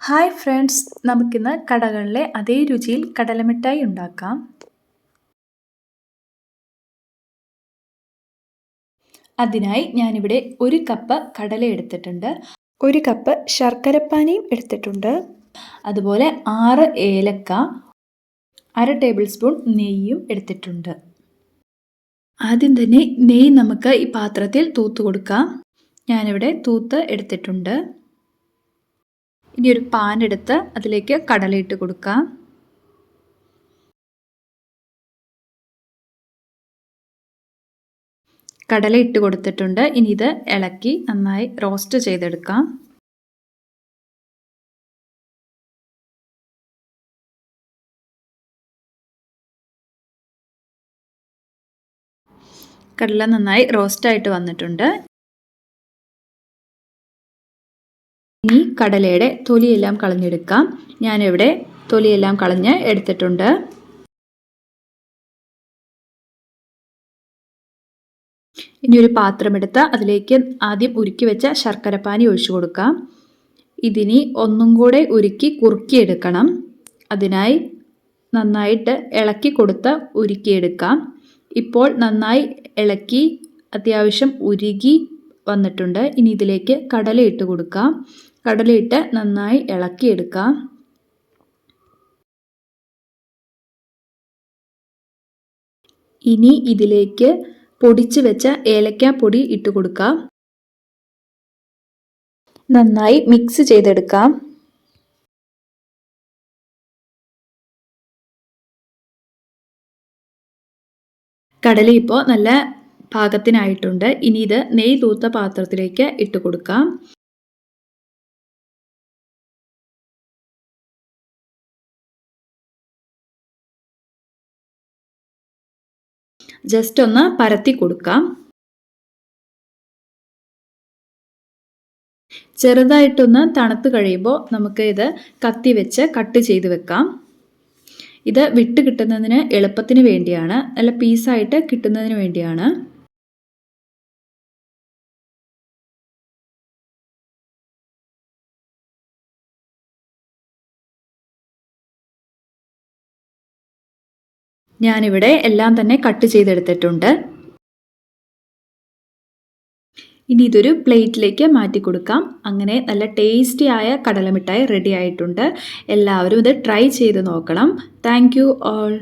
Hi friends, നമുക്കിന്ന് കടകളിലെ അതേ രുചിയിൽ കടലമിഠായി ഉണ്ടാക്കാം. അതിനായി ഞാനിവിടെ 1 കപ്പ് കടല എടുത്തിട്ടുണ്ട്, 1 കപ്പ് ശർക്കരപ്പാനിയും എടുത്തിട്ടുണ്ട്, അതുപോലെ 6 ഏലക്ക, 1/2 ടേബിൾ സ്പൂൺ നെയ്യും എടുത്തിട്ടുണ്ട്. ആദ്യം തന്നെ നെയ്യ് നമുക്ക് ഈ പാത്രത്തിൽ തൂത്ത് കൊടുക്കാം. ഞാനിവിടെ തൂത്ത് എടുത്തിട്ടുണ്ട്. ഇനി ഒരു പാൻ എടുത്ത് അതിലേക്ക് കടലയിട്ട് കൊടുക്കാം. കടല ഇട്ട് കൊടുത്തിട്ടുണ്ട്. ഇനി ഇത് ഇളക്കി നന്നായി റോസ്റ്റ് ചെയ്തെടുക്കാം. കടല നന്നായി റോസ്റ്റായിട്ട് വന്നിട്ടുണ്ട്. ഇനി കടലയുടെ തൊലിയെല്ലാം കളഞ്ഞെടുക്കാം. ഞാനിവിടെ തൊലിയെല്ലാം കളഞ്ഞ് എടുത്തിട്ടുണ്ട്. ഇനി ഒരു പാത്രമെടുത്ത് അതിലേക്ക് ആദ്യം ഉരുക്കി വെച്ച ശർക്കരപ്പാനി ഒഴിച്ചു കൊടുക്കാം. ഇതിനി ഒന്നും കൂടെ ഉരുക്കി കുറുക്കിയെടുക്കണം. അതിനായി നന്നായിട്ട് ഇളക്കി കൊടുത്ത് ഉരുക്കിയെടുക്കാം. ഇപ്പോൾ നന്നായി ഇളക്കി അത്യാവശ്യം ഉരുകി വന്നിട്ടുണ്ട്. ഇനി ഇതിലേക്ക് കടല ഇട്ട് കൊടുക്കാം. കടലയിട്ട് നന്നായി ഇളക്കിയെടുക്കാം. ഇനി ഇതിലേക്ക് പൊടിച്ചു വെച്ച ഏലക്കാപ്പൊടി ഇട്ട് കൊടുക്കാം. നന്നായി മിക്സ് ചെയ്തെടുക്കാം. കടല ഇപ്പോൾ നല്ല പാകത്തിനായിട്ടുണ്ട്. ഇനി ഇത് നെയ്യ് തൂത്ത പാത്രത്തിലേക്ക് ഇട്ട് കൊടുക്കാം. ജസ്റ്റ് ഒന്ന് പരത്തി കൊടുക്കാം. ചെറുതായിട്ടൊന്ന് തണുത്ത് കഴിയുമ്പോൾ നമുക്ക് ഇത് കത്തി വെച്ച് കട്ട് ചെയ്ത് വെക്കാം. ഇത് വിട്ട് കിട്ടുന്നതിന് എളുപ്പത്തിന് വേണ്ടിയാണ്, നല്ല പീസായിട്ട് കിട്ടുന്നതിന് വേണ്ടിയാണ്. ഞാനിവിടെ എല്ലാം തന്നെ കട്ട് ചെയ്തെടുത്തിട്ടുണ്ട്. ഇനി ഇതൊരു പ്ലേറ്റിലേക്ക് മാറ്റി കൊടുക്കാം. അങ്ങനെ നല്ല ടേസ്റ്റി ആയ കടലമിഠായി റെഡി ആയിട്ടുണ്ട്. എല്ലാവരും ഇത് ട്രൈ ചെയ്ത് നോക്കണം. Thank you all.